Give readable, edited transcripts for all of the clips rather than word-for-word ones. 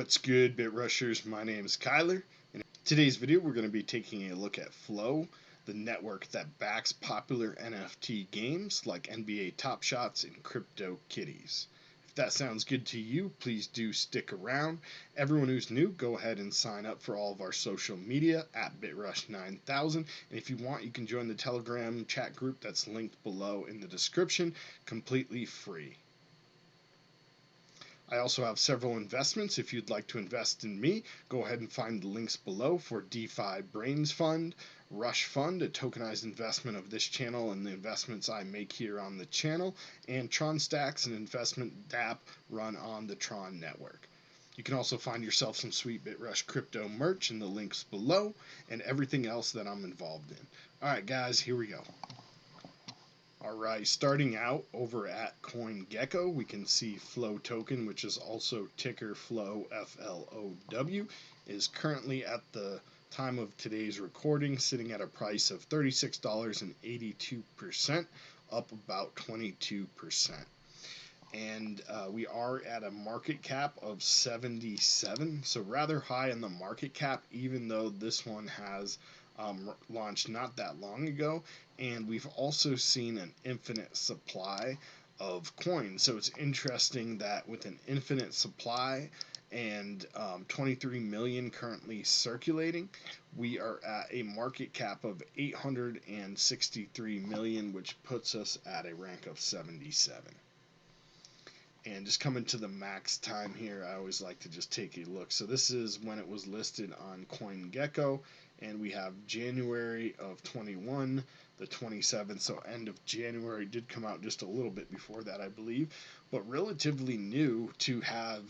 What's good, Bit Rushers? My name is Kyler. In today's video, we're going to be taking a look at Flow, the network that backs popular NFT games like NBA Top Shots and Crypto Kitties. If that sounds good to you, please do stick around. Everyone who's new, go ahead and sign up for all of our social media at BitRush9000. And if you want, you can join the Telegram chat group that's linked below in the description, completely free. I also have several investments. If you'd like to invest in me, go ahead and find the links below for DeFi Brains Fund, Rush Fund, a tokenized investment of this channel and the investments I make here on the channel, and Tron Stacks, an investment DApp run on the Tron network. You can also find yourself some sweet BitRush crypto merch in the links below and everything else that I'm involved in. Alright guys, here we go. Alright, starting out over at CoinGecko, we can see Flow token, which is also ticker Flow, FLOW, is currently at the time of today's recording sitting at a price of $36.82, up about 22%. And we are at a market cap of 77, so rather high in the market cap, even though this one has launched not that long ago, and we've also seen an infinite supply of coins. So it's interesting that with an infinite supply and 23 million currently circulating, we are at a market cap of 863 million, which puts us at a rank of 77. And just coming to the max time here, I always like to just take a look. So this is when it was listed on CoinGecko, and we have January of 21, the 27th, so end of January. Did come out just a little bit before that, I believe, but relatively new to have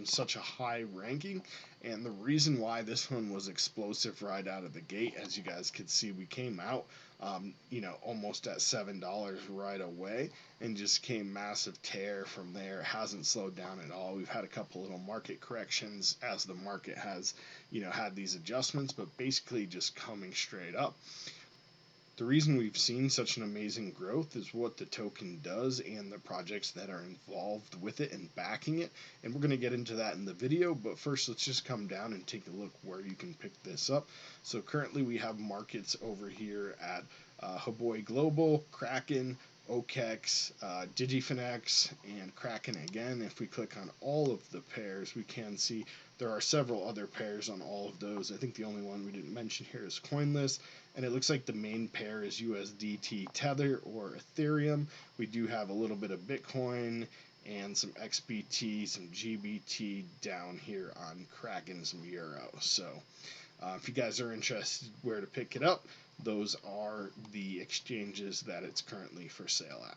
such a high ranking. And the reason why this one was explosive right out of the gate, as you guys could see, we came out almost at $7 right away and just came massive tear from there. It hasn't slowed down at all. We've had a couple little market corrections as the market has had these adjustments, but basically just coming straight up. The reason we've seen such an amazing growth is what the token does and the projects that are involved with it and backing it. And we're going to get into that in the video, but first let's just come down and take a look where you can pick this up. So currently we have markets over here at Haboy Global, Kraken, OKEX, DigiFinex, and Kraken again. If we click on all of the pairs, we can see there are several other pairs on all of those. I think the only one we didn't mention here is CoinList, and it looks like the main pair is USDT Tether or Ethereum. We do have a little bit of Bitcoin and some XBT, some GBT down here on Kraken, some Euro. So if you guys are interested where to pick it up, those are the exchanges that it's currently for sale at.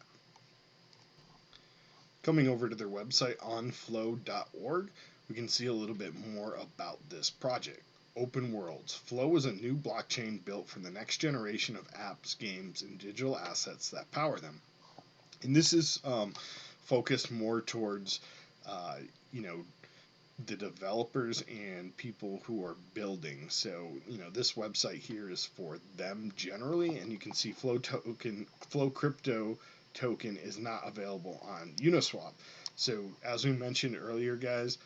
Coming over to their website onflow.org, we can see a little bit more about this project. Open Worlds. Flow is a new blockchain built for the next generation of apps, games, and digital assets that power them. And this is focused more towards, the developers and people who are building. So, this website here is for them generally, and you can see Flow Crypto token is not available on Uniswap. So, as we mentioned earlier, guys,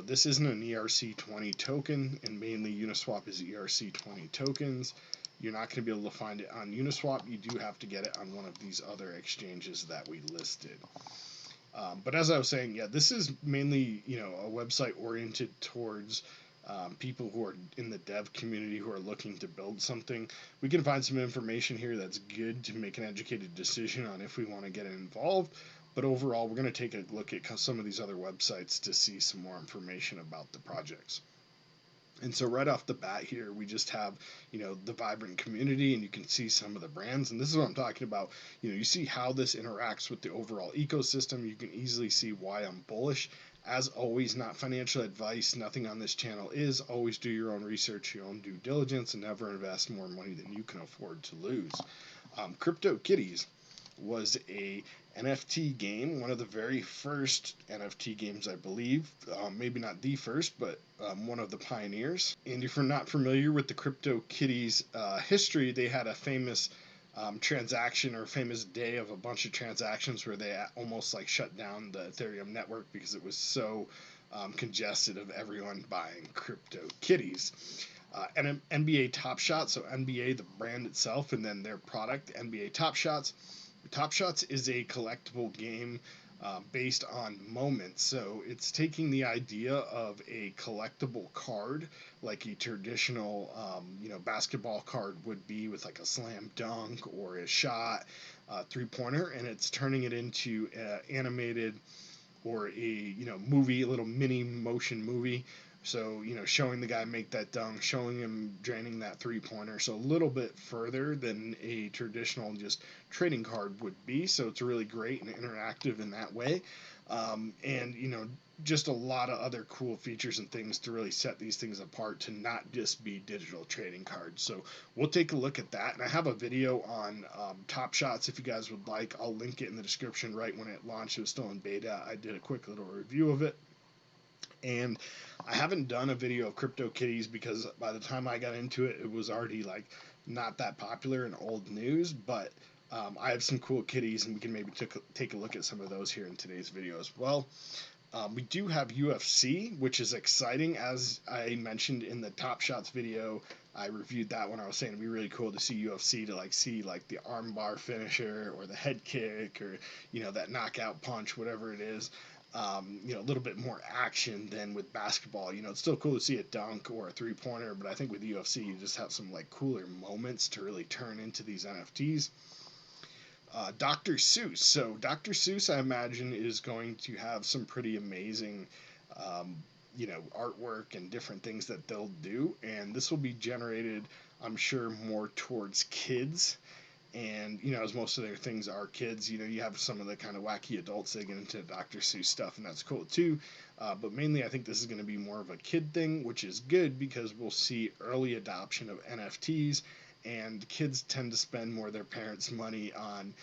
this isn't an ERC20 token, and mainly Uniswap is ERC20 tokens. You're not going to be able to find it on Uniswap. You do have to get it on one of these other exchanges that we listed. But as I was saying, this is mainly, a website oriented towards people who are in the dev community who are looking to build something. We can find some information here that's good to make an educated decision on if we want to get involved. But overall, we're going to take a look at some of these other websites to see some more information about the projects. And so right off the bat here, we just have, the vibrant community, and you can see some of the brands. And this is what I'm talking about. You see how this interacts with the overall ecosystem. You can easily see why I'm bullish. As always, not financial advice. Nothing on this channel is. Always do your own research, your own due diligence, and never invest more money than you can afford to lose. Crypto Kitties was a NFT game, one of the very first NFT games, I believe. Maybe not the first, but one of the pioneers. And if you're not familiar with the Crypto Kitties history, they had a famous transaction or famous day of a bunch of transactions where they almost like shut down the Ethereum network because it was so congested of everyone buying crypto kitties. And NBA Top Shot, so NBA, the brand itself, and then their product, NBA Top Shots. Top Shots is a collectible game based on moments. So it's taking the idea of a collectible card, like a traditional, basketball card would be with like a slam dunk or a shot, 3-pointer, and it's turning it into animated or a movie, a little mini motion movie. So showing the guy make that dunk, showing him draining that 3-pointer, so a little bit further than a traditional just trading card would be. So it's really great and interactive in that way, and just a lot of other cool features and things to really set these things apart to not just be digital trading cards. So we'll take a look at that, and I have a video on Top Shots if you guys would like. I'll link it in the description. Right when it launched, it was still in beta. I did a quick little review of it, and I haven't done a video of crypto kitties because by the time I got into it, it was already like not that popular and old news. But I have some cool kitties, and we can maybe take a look at some of those here in today's video as well. We do have UFC, which is exciting. As I mentioned in the Top Shots video, I reviewed that one. I was saying it'd be really cool to see UFC, to see the armbar finisher or the head kick or that knockout punch, whatever it is. A little bit more action than with basketball. It's still cool to see a dunk or a 3-pointer, but I think with UFC you just have some cooler moments to really turn into these NFTs. Dr. Seuss. So Dr. Seuss, I imagine, is going to have some pretty amazing, artwork and different things that they'll do. And this will be generated, I'm sure, more towards kids. And, as most of their things are kids, you have some of the kind of wacky adults that get into Dr. Seuss stuff, and that's cool too. But mainly, I think this is going to be more of a kid thing, which is good because we'll see early adoption of NFTs, and kids tend to spend more of their parents' money on,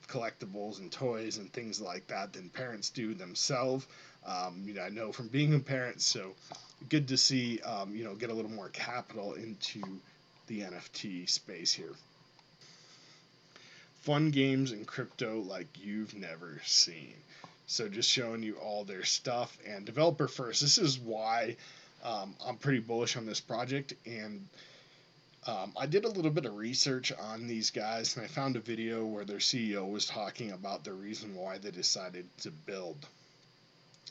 collectibles and toys and things like that than parents do themselves. I know from being a parent, so good to see, get a little more capital into the NFT space here. Fun games in crypto like you've never seen. So just showing you all their stuff, and developer first. This is why I'm pretty bullish on this project, and I did a little bit of research on these guys, and I found a video where their CEO was talking about the reason why they decided to build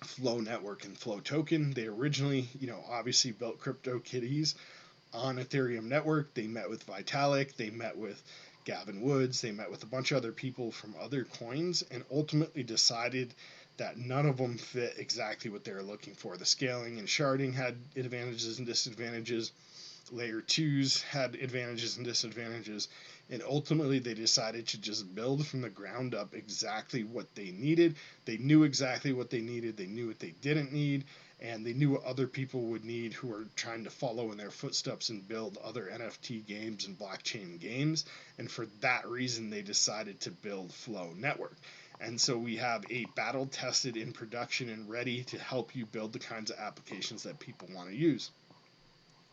Flow Network and Flow Token. They originally, obviously built CryptoKitties on Ethereum network. They met with Vitalik, they met with Gavin Woods, they met with a bunch of other people from other coins, and ultimately decided that none of them fit exactly what they were looking for. The scaling and sharding had advantages and disadvantages. Layer 2s had advantages and disadvantages, and ultimately they decided to just build from the ground up exactly what they needed. They knew exactly what they needed, they knew what they didn't need, and they knew what other people would need who are trying to follow in their footsteps and build other NFT games and blockchain games. And for that reason, they decided to build Flow Network. And so we have a battle tested in production and ready to help you build the kinds of applications that people want to use.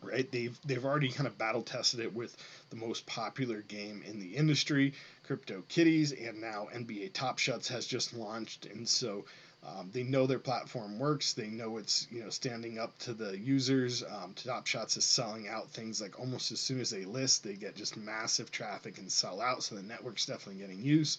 Right? They've already kind of battle tested it with the most popular game in the industry, Crypto Kitties, and now NBA Top Shots has just launched, and so they know their platform works. They know it's standing up to the users. Top Shots is selling out things like almost as soon as they list, they get just massive traffic and sell out. So the network's definitely getting use.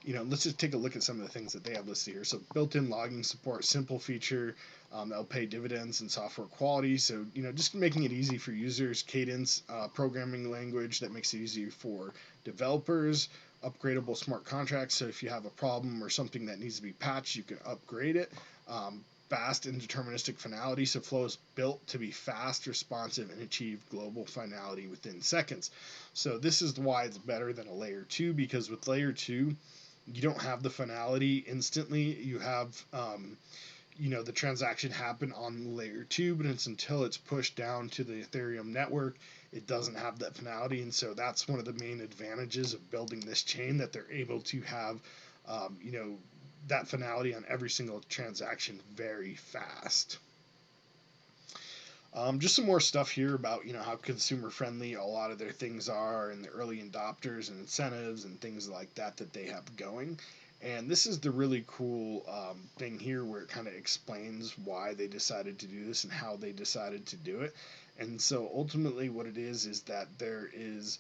Let's just take a look at some of the things that they have listed here. So built-in logging support, simple feature, that'll pay dividends in software quality. So, just making it easy for users. Cadence, programming language that makes it easy for developers. Upgradable smart contracts. So if you have a problem or something that needs to be patched, you can upgrade it. Fast and deterministic finality. So Flow is built to be fast, responsive, and achieve global finality within seconds. So this is why it's better than a layer 2, because with layer 2, you don't have the finality instantly. You have the transaction happen on layer 2, but it's until it's pushed down to the Ethereum network, it doesn't have that finality. And so that's one of the main advantages of building this chain, that they're able to have that finality on every single transaction very fast. Just some more stuff here about how consumer friendly a lot of their things are, and the early adopters and incentives and things like that they have going. And this is the really cool thing here where it kind of explains why they decided to do this and how they decided to do it. And so ultimately, what it is that there is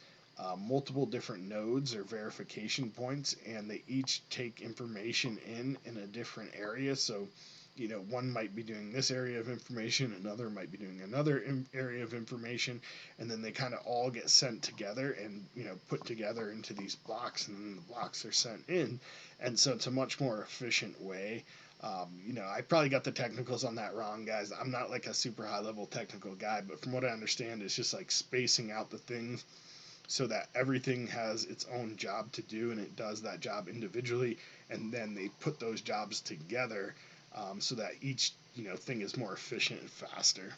multiple different nodes or verification points, and they each take information in a different area. So, one might be doing this area of information, another might be doing another area of information, and then they kind of all get sent together and put together into these blocks, and then the blocks are sent in, and so it's a much more efficient way. I probably got the technicals on that wrong, guys. I'm not like a super high level technical guy, but from what I understand, it's just like spacing out the things so that everything has its own job to do, and it does that job individually, and then they put those jobs together so that each thing is more efficient and faster.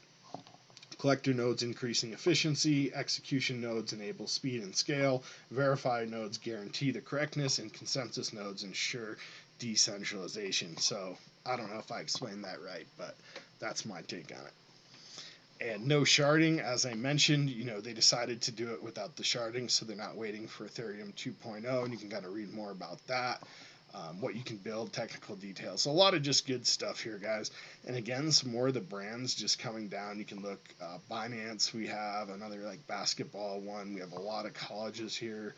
Collector nodes increasing efficiency, execution nodes enable speed and scale, verify nodes guarantee the correctness, and consensus nodes ensure decentralization. So I don't know if I explained that right, but that's my take on it. And no sharding, as I mentioned, they decided to do it without the sharding, so they're not waiting for Ethereum 2.0, and you can kind of read more about that. What you can build, technical details. So a lot of just good stuff here, guys. And again, some more of the brands just coming down. You can look Binance. We have another like basketball one. We have a lot of colleges here,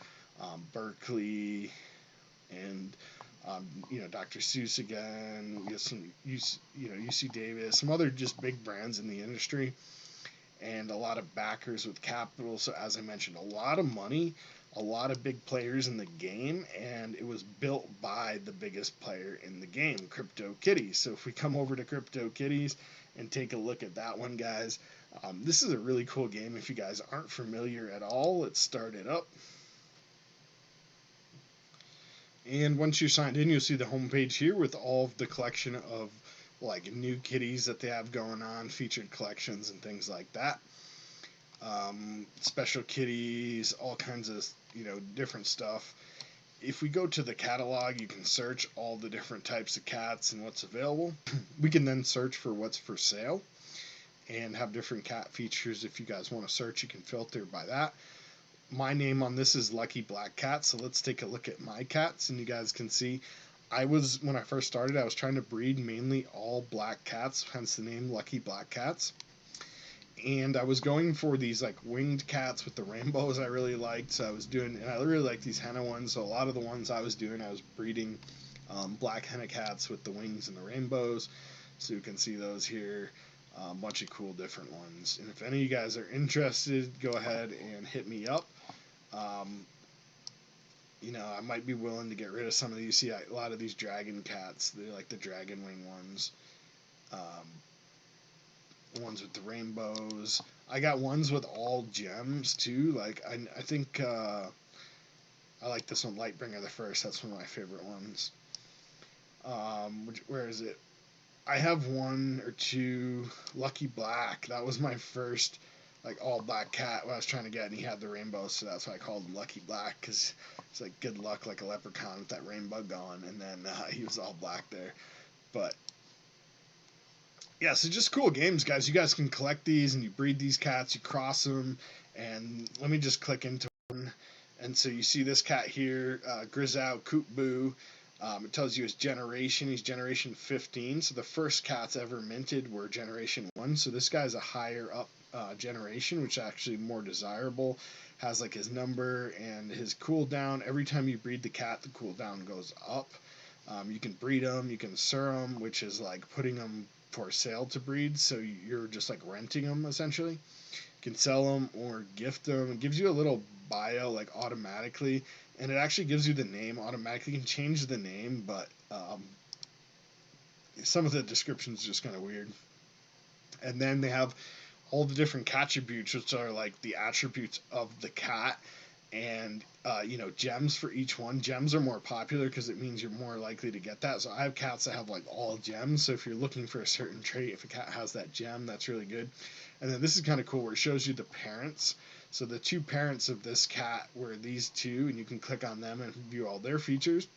Berkeley, and Dr. Seuss again. We have some UC Davis, some other just big brands in the industry, and a lot of backers with capital. So as I mentioned, a lot of money, a lot of big players in the game, and it was built by the biggest player in the game, Kitties. So if we come over to Kitties and take a look at that one, guys, this is a really cool game. If you guys aren't familiar at all, let's start it up. And once you're signed in, you'll see the homepage here with all of the collection of like new kitties that they have going on, featured collections and things like that. Special kitties, all kinds of different stuff. If we go to the catalog, you can search all the different types of cats and what's available. We can then search for what's for sale and have different cat features. If you guys want to search, you can filter by that. My name on this is Lucky Black Cat, so let's take a look at my cats, and you guys can see when I first started, I was trying to breed mainly all black cats, hence the name Lucky Black Cats. And I was going for these like winged cats with the rainbows I really liked. So and I really like these henna ones. So a lot of the ones I was doing, I was breeding black henna cats with the wings and the rainbows. So you can see those here. A bunch of cool different ones. And if any of you guys are interested, go ahead and hit me up. I might be willing to get rid of some of these. You see a lot of these dragon cats. They're like the dragon wing ones. Ones with the rainbows. I got ones with all gems too. Like I think I like this one, Lightbringer the First. That's one of my favorite ones. Where is it? I have one or two Lucky Black. That was my first like all black cat I was trying to get, and he had the rainbow, so that's why I called him Lucky Black, because it's like good luck, like a leprechaun with that rainbow going, and then he was all black there. But yeah, so just cool games, guys. You guys can collect these, and you breed these cats, you cross them, and let me just click into one. And so you see this cat here, Grizzou Coot Boo. It tells you his generation. He's generation 15. So the first cats ever minted were generation 1. So this guy's a higher up generation, which is actually more desirable. Has like his number and his cooldown. Every time you breed the cat, the cooldown goes up. You can breed them, you can sur them, which is like putting them for sale to breed. So you're just like renting them essentially. You can sell them or gift them. It gives you a little bio like automatically, and it actually gives you the name automatically. You can change the name, but some of the descriptions are just kind of weird. And then they have all the different cat attributes, which are like the attributes of the cat, and gems for each one. Gems are more popular because it means you're more likely to get that. So I have cats that have like all gems, so if you're looking for a certain trait, if a cat has that gem, that's really good. And then this is kind of cool where it shows you the parents. So the two parents of this cat were these two, and you can click on them and view all their features.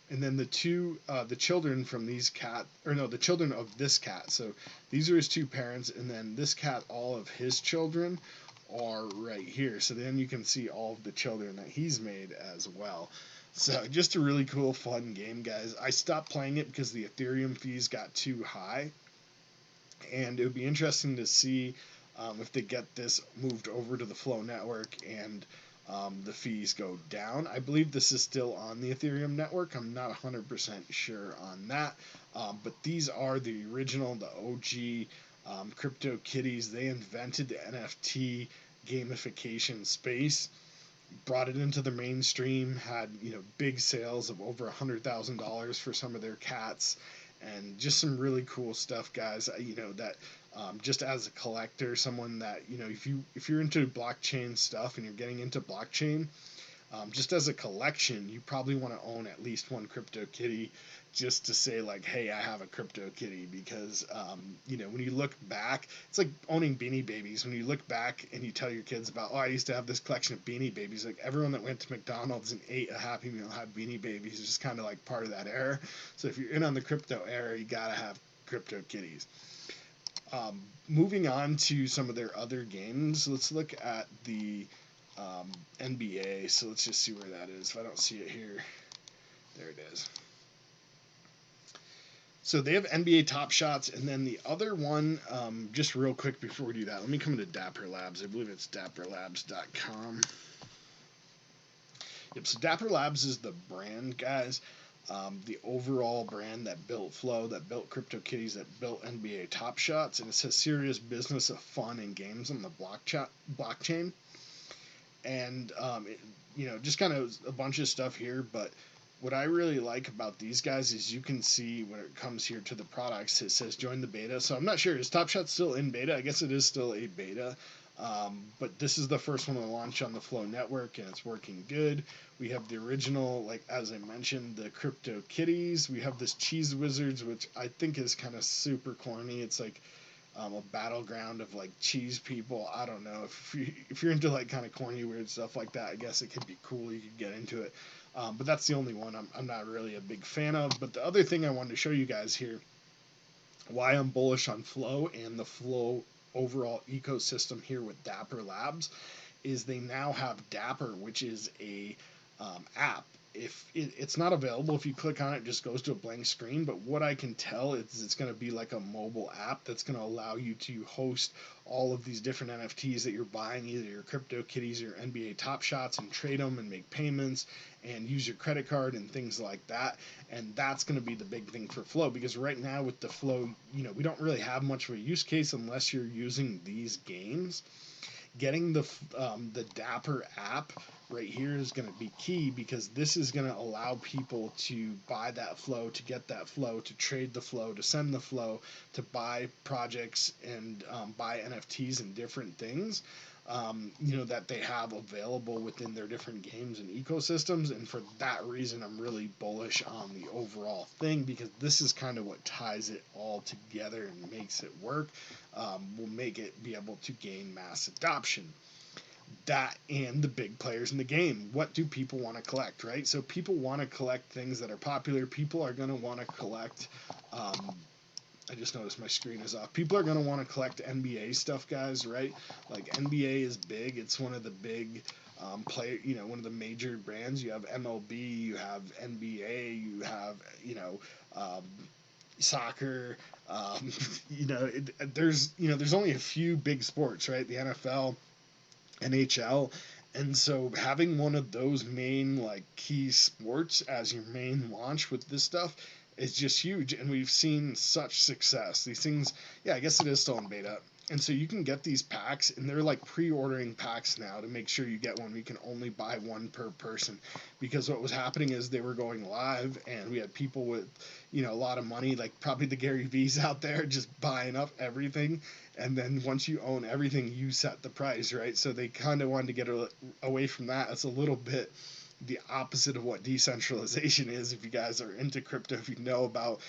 And then the children from these the children of this cat. So these are his two parents, and then this cat, all of his children are right here. So then you can see all of the children that he's made as well. So just a really cool, fun game, guys. I stopped playing it because the Ethereum fees got too high, and it would be interesting to see if they get this moved over to the Flow network and the fees go down. I believe this is still on the Ethereum network. I'm not 100% sure on that, but these are the original, the OG Crypto Kitties. They invented the NFT gamification space, brought it into the mainstream, had big sales of over $100,000 for some of their cats, and just some really cool stuff, guys. That just as a collector, someone that if you're into blockchain stuff and you're getting into blockchain, just as a collection, you probably want to own at least one crypto kitty, just to say like, hey, I have a crypto kitty. Because when you look back, it's like owning Beanie Babies. When you look back and you tell your kids about, oh, I used to have this collection of Beanie Babies, like everyone that went to McDonald's and ate a Happy Meal had Beanie Babies. It's just kind of like part of that era. So if you're in on the crypto era, you gotta have crypto kitties. Moving on to some of their other games, let's look at the NBA. So let's just see where that is. If I don't see it here, there it is. So they have NBA Top Shots, and then the other one, just real quick before we do that, let me come into Dapper Labs. I believe it's dapperlabs.com. Yep, so Dapper Labs is the brand, guys. The overall brand that built Flow, that built CryptoKitties, that built NBA Top Shots, and it says serious business of fun and games on the blockchain. And just kind of a bunch of stuff here, but what I really like about these guys is you can see when it comes here to the products, it says join the beta. So I'm not sure, is Top Shot still in beta? I guess it is still a beta. But this is the first one to launch on the Flow network, and it's working good. We have the original, like as I mentioned, the Crypto Kitties. We have this Cheese Wizards, which I think is kind of super corny. It's like a battleground of like cheese people. I don't know, if you're into like kind of corny, weird stuff like that, I guess it could be cool. You could get into it. But that's the only one I'm not really a big fan of. But the other thing I wanted to show you guys here, why I'm bullish on Flow and the Flow overall ecosystem here with Dapper Labs, is they now have Dapper, which is a app. If it's not available, if you click on it, it just goes to a blank screen. But what I can tell is it's going to be like a mobile app that's going to allow you to host all of these different NFTs that you're buying, either your Crypto Kitties or NBA Top Shots, and trade them and make payments and use your credit card and things like that. And that's going to be the big thing for Flow, because right now with the Flow, we don't really have much of a use case unless you're using these games. Getting the Dapper app right here is going to be key, because this is going to allow people to buy that Flow, to get that Flow, to trade the Flow, to send the Flow, to buy projects and buy NFTs and different things that they have available within their different games and ecosystems. And for that reason, I'm really bullish on the overall thing, because this is kind of what ties it all together and makes it work. Will make it be able to gain mass adoption. That and the big players in the game. What do people want to collect, right? So people want to collect things that are popular. People are going to want to collect I just noticed my screen is off. People are going to want to collect NBA stuff, guys, right? Like NBA is big. It's one of the big one of the major brands. You have MLB, you have NBA, you have, soccer. There's only a few big sports, right? The NFL, NHL. And so having one of those main like key sports as your main launch with this stuff is just huge. And we've seen such success. These things, yeah, I guess it is still in beta. And so you can get these packs, and they're like pre-ordering packs now to make sure you get one. You can only buy one per person, because what was happening is they were going live, and we had people with, a lot of money, like probably the Gary V's out there, just buying up everything. And then once you own everything, you set the price, right? So they kind of wanted to get away from that. It's a little bit the opposite of what decentralization is. If you guys are into crypto, if you know about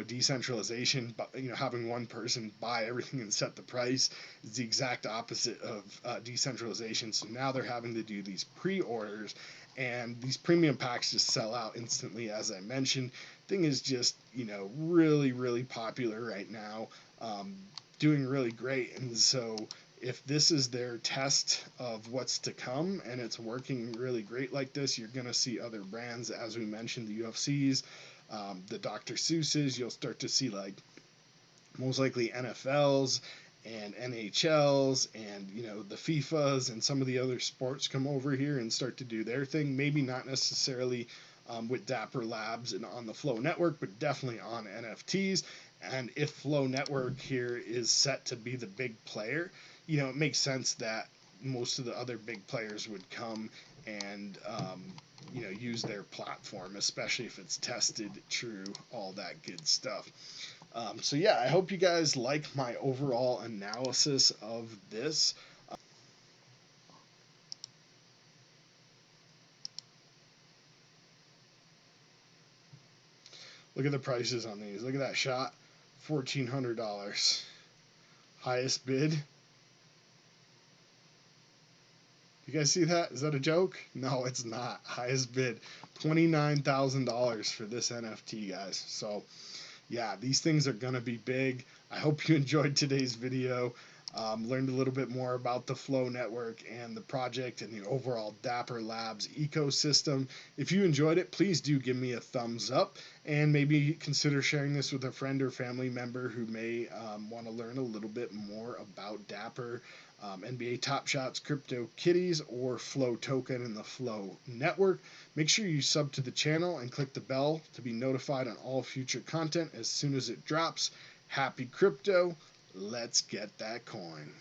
decentralization, but having one person buy everything and set the price is the exact opposite of decentralization. So now they're having to do these pre-orders, and these premium packs just sell out instantly, as I mentioned. Thing is just really, really popular right now, doing really great. And so if this is their test of what's to come and it's working really great like this, you're going to see other brands, as we mentioned, the UFCs, the Dr. Seuss's. You'll start to see like most likely NFLs and NHLs and the FIFAs and some of the other sports come over here and start to do their thing. Maybe not necessarily with Dapper Labs and on the Flow Network, but definitely on NFTs. And if Flow Network here is set to be the big player, it makes sense that most of the other big players would come and use their platform, especially if it's tested true, all that good stuff. So yeah, I hope you guys like my overall analysis of this. Look at the prices on these. Look at that shot, $1,400. Highest bid. You guys see that? Is that a joke? No, it's not. Highest bid, $29,000 for this NFT, guys. So yeah, these things are going to be big. I hope you enjoyed today's video. Learned a little bit more about the Flow Network and the project and the overall Dapper Labs ecosystem. If you enjoyed it, please do give me a thumbs up and maybe consider sharing this with a friend or family member who may want to learn a little bit more about Dapper, NBA Top Shots, Crypto Kitties, or Flow Token and the Flow Network. Make sure you sub to the channel and click the bell to be notified on all future content as soon as it drops. Happy crypto! Let's get that coin.